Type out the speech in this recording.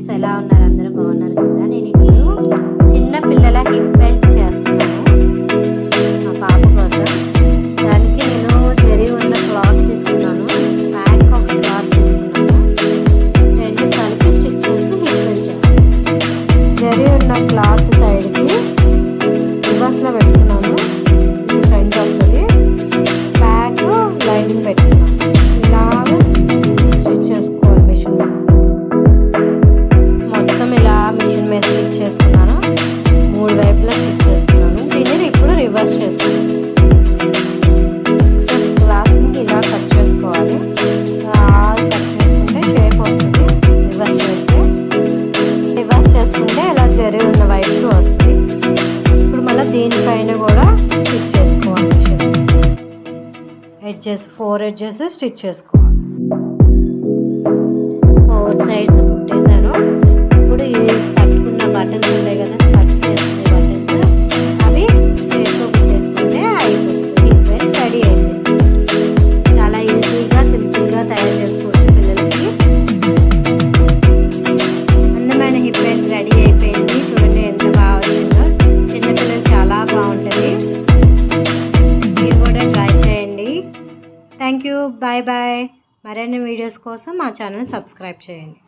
Friends, ఎలా ఉన్నారు? అందరూ బాగున్నారు కదా? నేను ఇప్పుడు చిన్న పిల్లల హిప్ బెల్ట్ చేస్తున్నాను మా పాప కోసం. దానికి నేను జరి ఉన్న క్లాత్ తీసుకున్నాను, బ్యాక్ ఒక క్లాత్ తీసుకున్నాను, రెండు కలిపి స్టిచ్ చేసి హిప్ బెల్ట్ చేస్తాను. జరి ఉన్న క్లాత్ సైడ్కి రివర్స్లో పెట్టుకున్నాను, ఇది ఫ్రంట్ వస్తుంది, బ్యాక్ లైనింగ్ పెట్టుకున్నాను. ఇలాగా స్టిచ్ చేసుకోవాలి మిషన్ మీద. మొత్తం ఇలా మిషన్ మీద స్టిచ్ చేసుకున్నాను, మూడు వైపులా స్టిచ్ చేసుకున్నాను. దీన్ని ఇప్పుడు రివర్స్ చేసుకున్నాను. క్లాత్ని ఇలా కట్ చేసుకోవాలి, కట్ చేసుకుంటే షేప్ వస్తుంది. రివర్స్ చేసుకుంటే ఇలా జరి ఉన్న వైపుకి వస్తుంది. ఇప్పుడు మళ్ళీ దీనిపైన కూడా స్టిచ్ చేసుకోవాలి. మిషన్ ఎడ్జెస్ 4 ఎడ్జెస్ స్టిచ్ చేసుకోవాలి. 4 సైడ్స్ కుట్టేశాను. ఇప్పుడు ఈ కట్టుకున్న బటన్స్ ఉంటాయి కదా, స్కర్ట్స్ వేసుకునే బటన్స్, అవి చేతితో కుట్టేసుకుంటే అయిపోతుంది. హిప్ బెల్ట్ రెడీ అయిపోయింది. చాలా ఈజీగా సింపుల్గా తయారు చేసుకోవచ్చు పిల్లలకి. అందమైన హిప్ బెల్ట్ రెడీ అయిపోయింది. చూడండి ఎంత బాగా వచ్చిందో. చిన్నపిల్లలు చాలా బాగుంటుంది. మీరు కూడా ట్రై చేయండి. Thank you. Bye bye. మరిన్ని వీడియోస్ కోసం మా ఛానల్ సబ్స్క్రైబ్ చేయండి.